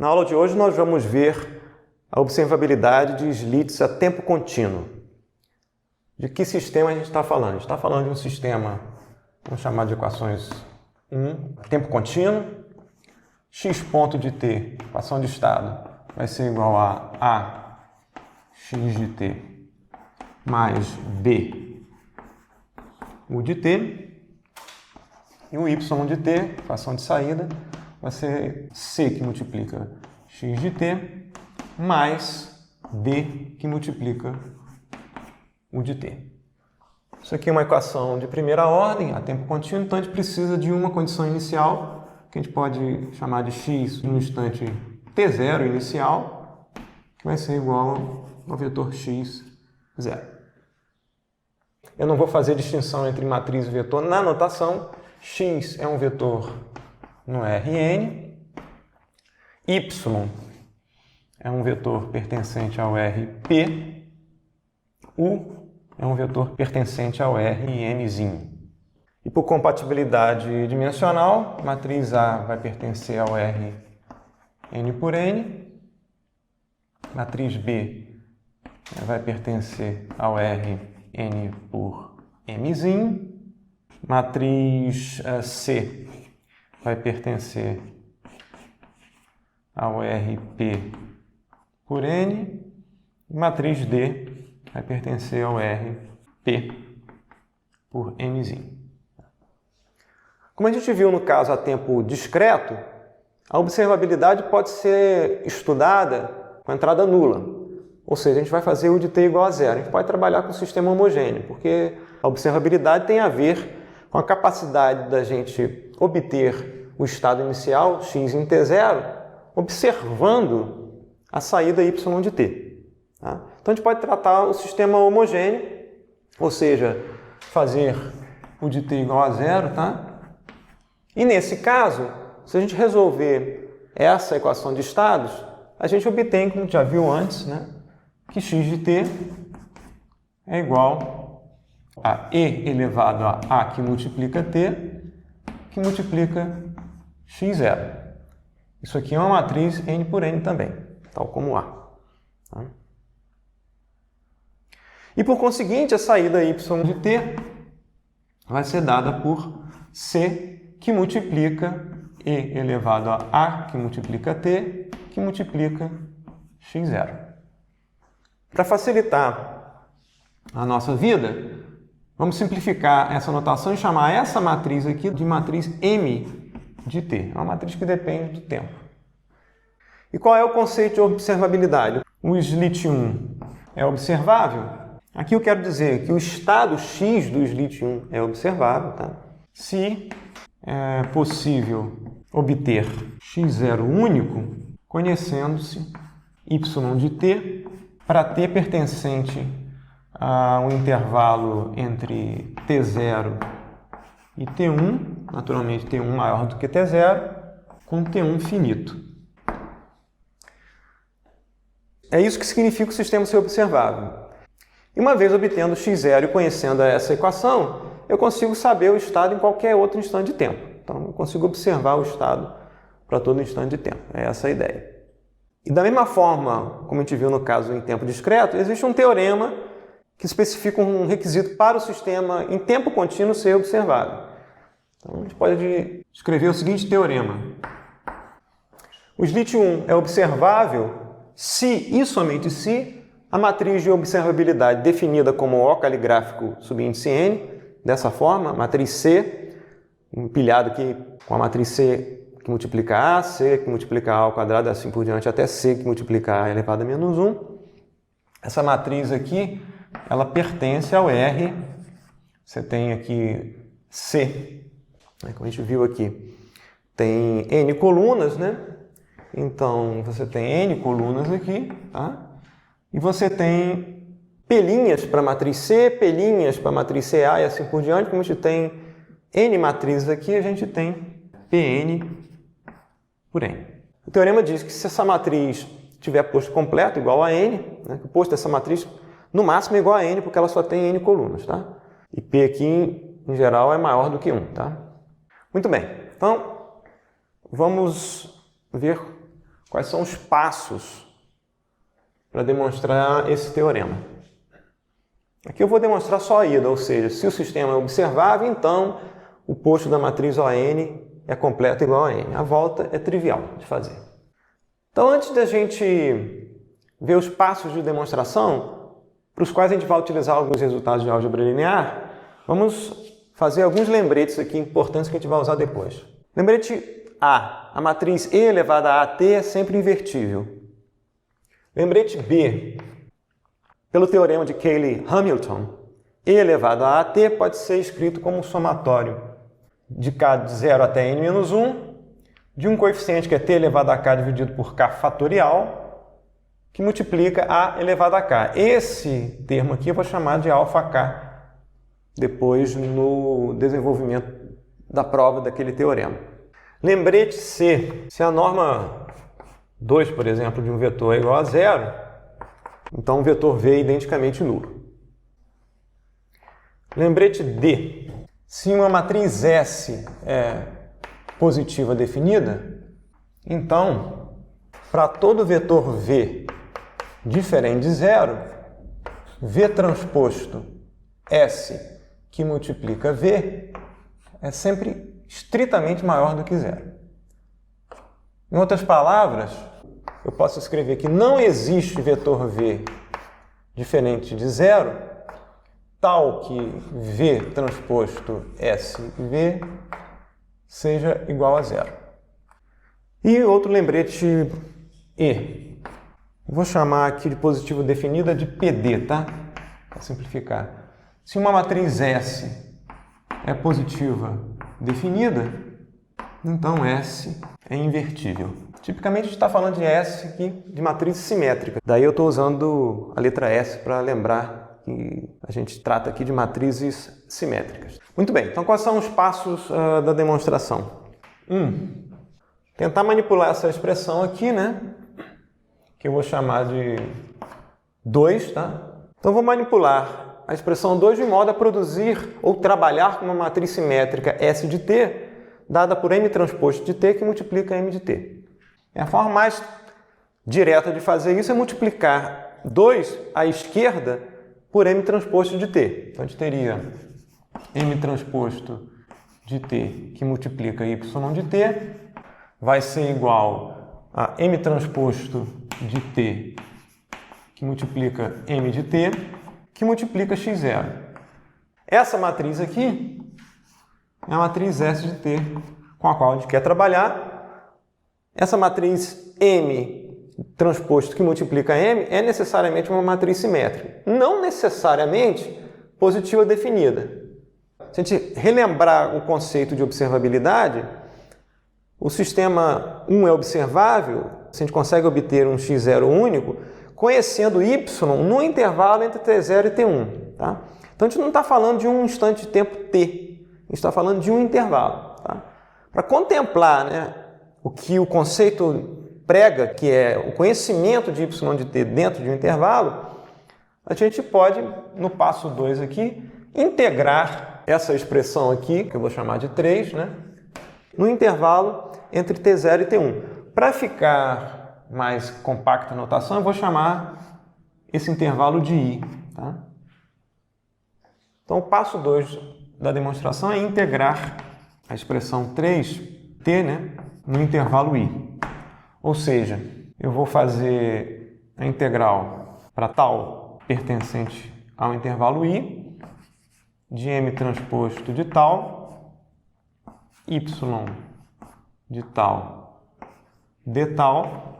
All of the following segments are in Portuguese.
Na aula de hoje nós vamos ver a observabilidade de slits a tempo contínuo. De que sistema a gente está falando? A gente está falando de um sistema, vamos chamar de equações 1, tempo contínuo. X ponto de t, equação de estado, vai ser igual a x de t mais b u de t. E o y de t, equação de saída, vai ser c que multiplica x de t mais d que multiplica u de t. Isso aqui é uma equação de primeira ordem, a tempo contínuo, então a gente precisa de uma condição inicial, que a gente pode chamar de x no instante t0 inicial, que vai ser igual ao vetor x, 0. Eu não vou fazer distinção entre matriz e vetor na notação. X é um vetor no Rn, y é um vetor pertencente ao Rp, u é um vetor pertencente ao Rnzinho. E por compatibilidade dimensional, matriz A vai pertencer ao Rn por n, matriz B vai pertencer ao Rn por mzinho, matriz C vai pertencer ao Rp por n, e matriz D vai pertencer ao Rp por mzinho. Como a gente viu no caso a tempo discreto, a observabilidade pode ser estudada com entrada nula. Ou seja, a gente vai fazer u de t igual a zero. A gente pode trabalhar com o sistema homogêneo, porque a observabilidade tem a ver com a capacidade da gente obter o estado inicial, x em t0, observando a saída y de t. Tá? Então a gente pode tratar o sistema homogêneo, ou seja, fazer u de t igual a zero, tá? E nesse caso, se a gente resolver essa equação de estados, a gente obtém, como já viu antes, né, que x de t é igual a e elevado a a que multiplica t, que multiplica x0. Isso aqui é uma matriz n por n também, tal como A. Tá? E por conseguinte, a saída y de t vai ser dada por c que multiplica e elevado a que multiplica t, que multiplica x0. Para facilitar a nossa vida, vamos simplificar essa notação e chamar essa matriz aqui de matriz M de t. É uma matriz que depende do tempo. E qual é o conceito de observabilidade? O slit 1 é observável. Aqui eu quero dizer que o estado x do slit 1 é observável, tá? Se é possível obter x0 único conhecendo-se y de t para t pertencente a um intervalo entre t0 e t1, naturalmente t1 maior do que t0, com t1 finito. É isso que significa o sistema ser observável. E uma vez obtendo x0 e conhecendo essa equação, eu consigo saber o estado em qualquer outro instante de tempo. Então, eu consigo observar o estado para todo instante de tempo. É essa a ideia. E da mesma forma, como a gente viu no caso em tempo discreto, existe um teorema que especifica um requisito para o sistema em tempo contínuo ser observável. Então, a gente pode escrever o seguinte teorema. O slit 1 é observável se e somente se a matriz de observabilidade definida como O caligráfico subíndice n, dessa forma, matriz C, empilhado aqui com a matriz C que multiplica A, C que multiplica A ao quadrado, assim por diante, até C que multiplica A elevado a menos 1. Essa matriz aqui, ela pertence ao R. Você tem aqui C, né, como a gente viu aqui, tem N colunas, né? Então, você tem N colunas aqui, tá? E você tem pelinhas para a matriz C, pelinhas para a matriz CA e assim por diante. Como a gente tem N matrizes aqui, a gente tem Pn por N. O teorema diz que se essa matriz tiver posto completo igual a N, né, o posto dessa matriz no máximo é igual a N, porque ela só tem N colunas, tá? E P aqui, em geral, é maior do que 1, tá? Muito bem. Então, vamos ver Quais são os passos para demonstrar esse teorema? Aqui eu vou demonstrar só a ida, ou seja, se o sistema é observável, então o posto da matriz ON é completo igual a N. A volta é trivial de fazer. Então, antes da gente ver os passos de demonstração, para os quais a gente vai utilizar alguns resultados de álgebra linear, vamos fazer alguns lembretes aqui importantes que a gente vai usar depois. Lembrete A matriz E elevada a AT é sempre invertível. Lembrete B, pelo teorema de Cayley-Hamilton, E elevado a AT pode ser escrito como um somatório de K de 0 até N-1, de um coeficiente que é T elevado a K dividido por K fatorial, que multiplica A elevado a K. Esse termo aqui eu vou chamar de alfa K, depois no desenvolvimento da prova daquele teorema. Lembrete C, se a norma 2, por exemplo, de um vetor é igual a 0, então o vetor V é identicamente nulo. Lembrete D, se uma matriz S é positiva definida, então, para todo vetor V diferente de 0, V transposto S que multiplica V é sempre estritamente maior do que 0. Em outras palavras, eu posso escrever que não existe vetor V diferente de 0, tal que V transposto SV seja igual a 0. E outro lembrete E. Vou chamar aqui de positiva definida de PD, tá? Para simplificar. Se uma matriz S é positiva definida, então S é invertível. Tipicamente a gente está falando de S aqui de matriz simétrica. Daí eu estou usando a letra S para lembrar que a gente trata aqui de matrizes simétricas. Muito bem, então quais são os passos da demonstração? Tentar manipular essa expressão aqui, né? Que eu vou chamar de 2, tá? Então vou manipular a expressão 2 de modo a produzir ou trabalhar com uma matriz simétrica S de T, dada por M transposto de T, que multiplica M de T. A forma mais direta de fazer isso é multiplicar 2 à esquerda por M transposto de T. Então a gente teria M transposto de T que multiplica Y de T, vai ser igual a M transposto de T que multiplica M de T, que multiplica X0. Essa matriz aqui é a matriz S de T com a qual a gente quer trabalhar. Essa matriz M transposto que multiplica M é necessariamente uma matriz simétrica. Não necessariamente positiva definida. Se a gente relembrar o conceito de observabilidade, o sistema 1 é observável, se a gente consegue obter um x0 único, conhecendo y no intervalo entre t0 e t1. Tá? Então a gente não está falando de um instante de tempo t, a gente está falando de um intervalo. Tá? Para contemplar, né, o que o conceito prega, que é o conhecimento de y de t dentro de um intervalo, a gente pode, no passo 2 aqui, integrar essa expressão aqui, que eu vou chamar de 3, né, no intervalo entre t0 e t1. Para ficar mais compacta a notação, eu vou chamar esse intervalo de i. Tá? Então, o passo 2 da demonstração é integrar a expressão 3t, né, no intervalo i. Ou seja, eu vou fazer a integral para tal pertencente ao intervalo i, de M transposto de tal, Y de tal, de tal,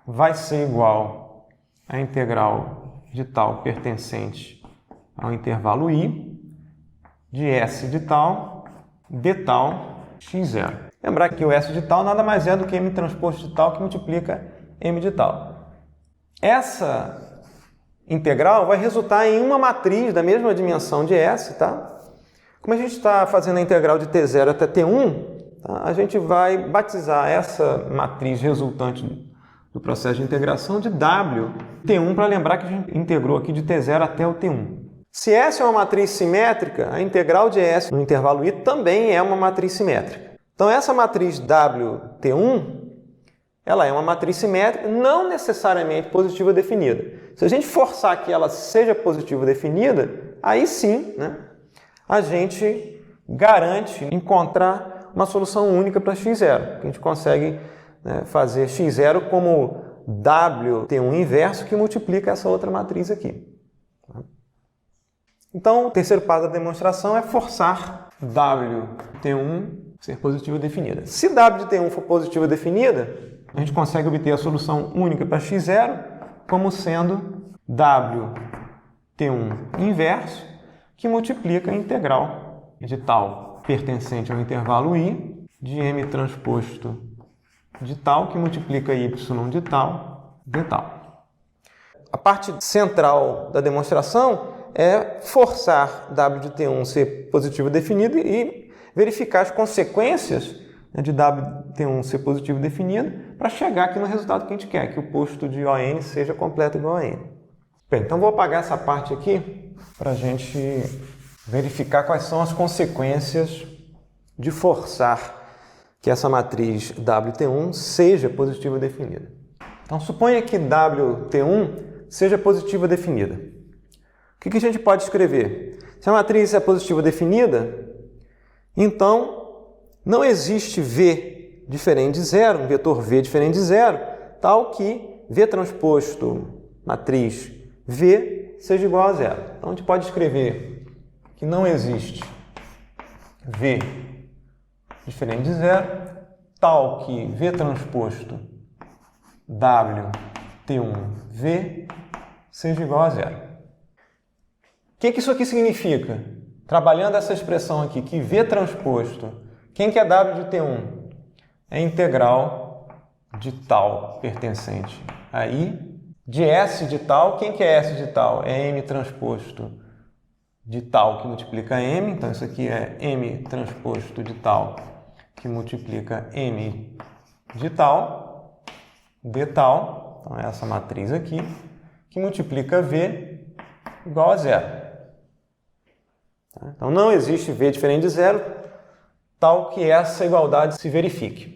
vai ser igual à integral de tal pertencente ao intervalo i, de S de tal, de tal, x0. Lembrar que o S de tal nada mais é do que M transposto de tal que multiplica M de tal. Essa integral vai resultar em uma matriz da mesma dimensão de S, tá? Como a gente está fazendo a integral de T0 até T1, tá? A gente vai batizar essa matriz resultante do processo de integração de W T1 para lembrar que a gente integrou aqui de T0 até o T1. Se S é uma matriz simétrica, a integral de S no intervalo I também é uma matriz simétrica. Então essa matriz W T1 ela é uma matriz simétrica, não necessariamente positiva definida. Se a gente forçar que ela seja positiva definida, aí sim, né, a gente garante encontrar uma solução única para x0. A gente consegue, né, fazer x0 como WT1 inverso que multiplica essa outra matriz aqui. Então, o terceiro passo da demonstração é forçar WT1 ser positiva definida. Se WT1 for positiva definida, a gente consegue obter a solução única para x0 como sendo WT1 inverso que multiplica a integral de tal pertencente ao intervalo i de m transposto de tal que multiplica y de tal de tal. A parte central da demonstração é forçar WT1 ser positivo definido e verificar as consequências de WT1 ser positivo definido para chegar aqui no resultado que a gente quer, que o posto de ON seja completo igual a N. Bem, então vou apagar essa parte aqui para a gente verificar quais são as consequências de forçar que essa matriz WT1 seja positiva definida. Então, suponha que WT1 seja positiva definida. O que a gente pode escrever? Se a matriz é positiva definida, então não existe V diferente de zero, um vetor V diferente de zero, tal que V transposto matriz V seja igual a zero. Então a gente pode escrever que não existe V diferente de zero, tal que V transposto WT1V seja igual a zero. O que isso aqui significa? Trabalhando essa expressão aqui, que V transposto, quem que é W de T1? É a integral de tal pertencente a I, de S de tal, quem que é S de tal? É M transposto de tal que multiplica M, então isso aqui é M transposto de tal que multiplica M de tal, então é essa matriz aqui, que multiplica V igual a zero. Então não existe V diferente de zero, tal que essa igualdade se verifique.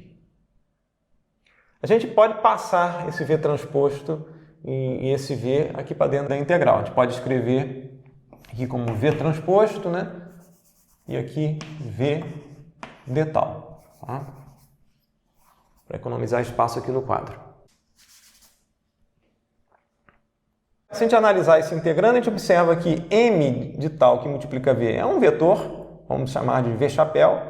A gente pode passar esse V transposto e esse V aqui para dentro da integral. A gente pode escrever aqui como V transposto, né? E aqui V de tal. Tá? Para economizar espaço aqui no quadro. Se a gente analisar esse integrando, a gente observa que M de tal que multiplica V é um vetor, vamos chamar de V chapéu,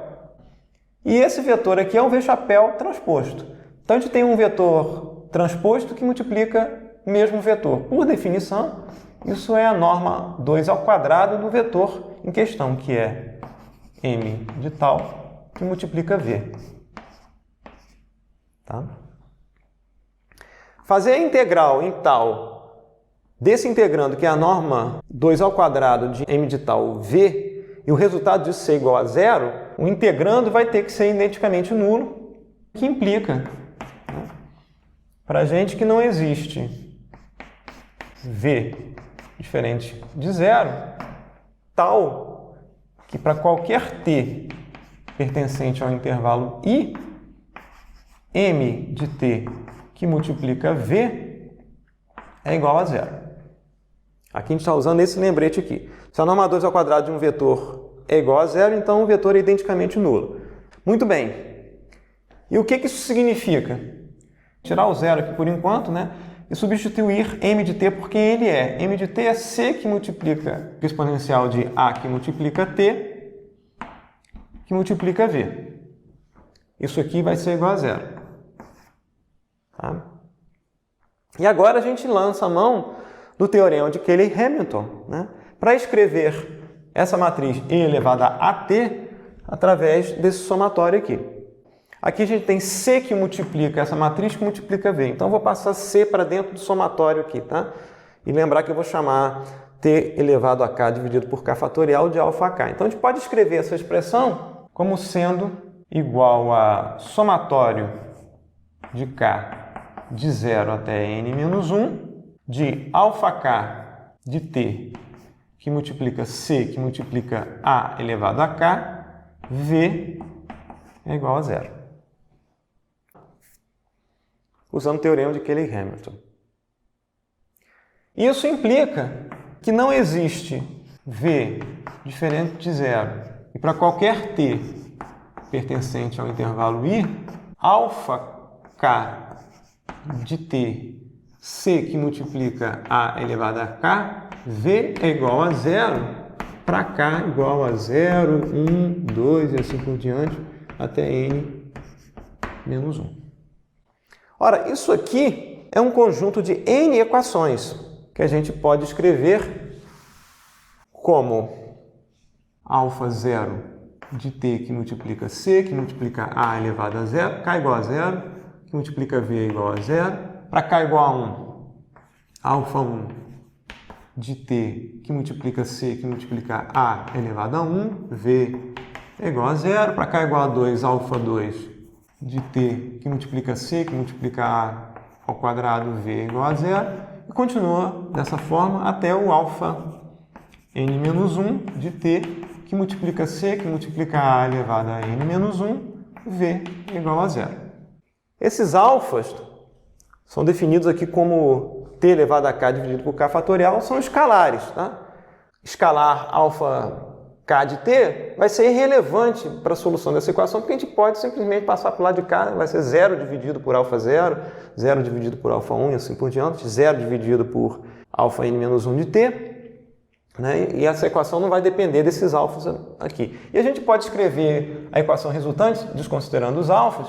e esse vetor aqui é um V chapéu transposto. Então a gente tem um vetor transposto que multiplica o mesmo vetor. Por definição, isso é a norma 2 ao quadrado do vetor em questão, que é M de tal que multiplica V. Tá? Fazer a integral em tal desse integrando, que é a norma 2 ao quadrado de m de tal v, e o resultado disso ser igual a zero, o integrando vai ter que ser identicamente nulo, que implica, né, para a gente que não existe v diferente de zero, tal que para qualquer t pertencente ao intervalo i, m de t que multiplica v é igual a zero. Aqui a gente está usando esse lembrete aqui. Se a norma 2 ao quadrado de um vetor é igual a zero, então o vetor é identicamente nulo. Muito bem. E o que isso significa? Tirar o zero aqui por enquanto, né? E substituir m de t por quem ele é. m de t é c que multiplica o exponencial de a que multiplica t, que multiplica v. Isso aqui vai ser igual a zero. Tá? E agora a gente lança a mão do teorema de Cayley-Hamilton, né, para escrever essa matriz e elevada a t através desse somatório aqui. Aqui a gente tem C que multiplica essa matriz que multiplica V. Então eu vou passar C para dentro do somatório aqui, tá? E lembrar que eu vou chamar t elevado a k dividido por k fatorial de alfa a k. Então a gente pode escrever essa expressão como sendo igual a somatório de k de 0 até n menos 1 de alfa k de t que multiplica C que multiplica A elevado a k, V é igual a zero. usando o teorema de Cayley-Hamilton. Isso implica que não existe V diferente de zero e para qualquer t pertencente ao intervalo I, alfa k de t c que multiplica a elevado a k, V é igual a zero para k igual a 0, 1, 2 e assim por diante até n menos 1. Ora, isso aqui é um conjunto de n equações que a gente pode escrever como alfa 0 de t que multiplica c, que multiplica a elevado a 0, k igual a 0, que multiplica v igual a 0, para k igual a 1, alfa 1 de t que multiplica c, que multiplica a elevado a 1, v é igual a 0, para k igual a 2, alfa 2 de t que multiplica c, que multiplica a ao quadrado, v é igual a 0, e continua dessa forma até o alfa n menos 1 de t que multiplica c, que multiplica a elevado a n menos 1, v é igual a 0. Esses alfas são definidos aqui como t elevado a k dividido por k fatorial, são escalares. Tá? Escalar alfa k de t vai ser irrelevante para a solução dessa equação, porque a gente pode simplesmente passar para o lado de cá, vai ser 0 dividido por alfa 0, 0 dividido por alfa 1 e assim por diante, 0 dividido por alfa n menos 1 de t, né? E essa equação não vai depender desses alfas aqui. E a gente pode escrever a equação resultante, desconsiderando os alfas,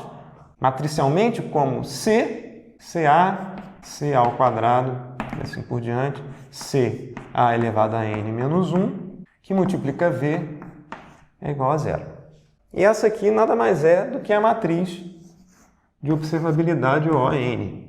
matricialmente como c, ca, c ao quadrado, e assim por diante, c a elevado a n menos 1, que multiplica v é igual a 0. E essa aqui nada mais é do que a matriz de observabilidade ON.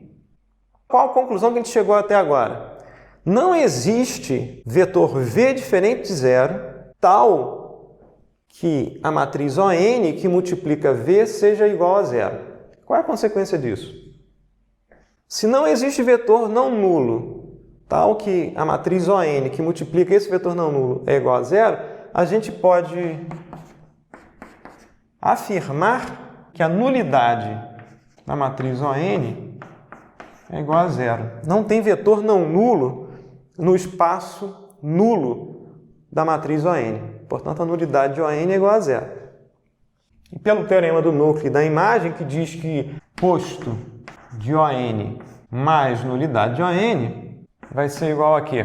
Qual a conclusão que a gente chegou até agora? Não existe vetor v diferente de zero tal que a matriz ON que multiplica v seja igual a 0. Qual é a consequência disso? Se não existe vetor não nulo tal que a matriz ON que multiplica esse vetor não nulo é igual a 0, a gente pode afirmar que a nulidade da matriz ON é igual a 0. Não tem vetor não nulo no espaço nulo da matriz ON. Portanto, a nulidade de ON é igual a 0. E pelo teorema do núcleo e da imagem, que diz que posto de ON mais nulidade de ON vai ser igual a quê?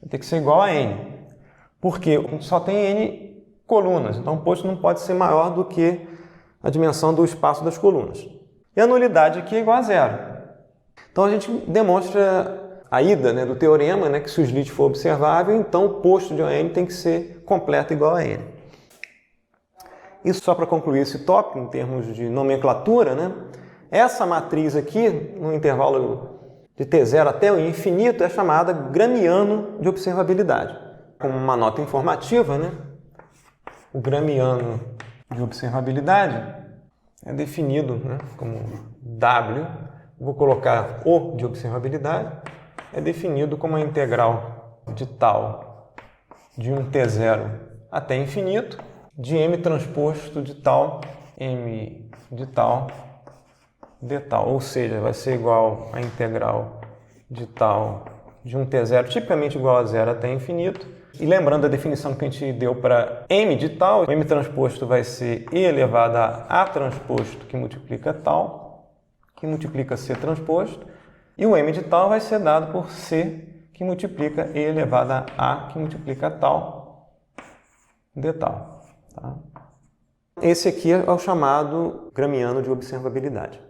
Vai ter que ser igual a n. Porque só tem n colunas, então o posto não pode ser maior do que a dimensão do espaço das colunas. E a nulidade aqui é igual a 0. Então a gente demonstra a ida, né, do teorema, né, que se o slit for observável, então o posto de ON tem que ser completo igual a n. Isso só para concluir esse tópico em termos de nomenclatura, né? Essa matriz aqui, no intervalo de t0 até o infinito, é chamada gramiano de observabilidade. Como uma nota informativa, né? O gramiano de observabilidade é definido, né, como W, vou colocar O de observabilidade, é definido como a integral de tal de um t0 até infinito, de m transposto de tal, m de tal, de tal, ou seja, vai ser igual a integral de tal de um t0, tipicamente igual a 0 até infinito. E lembrando a definição que a gente deu para m de tal, o m transposto vai ser e elevado a a transposto que multiplica tal, que multiplica c transposto, e o m de tal vai ser dado por c que multiplica e elevado a que multiplica tal de tal. Tá? Esse aqui é o chamado gramiano de observabilidade.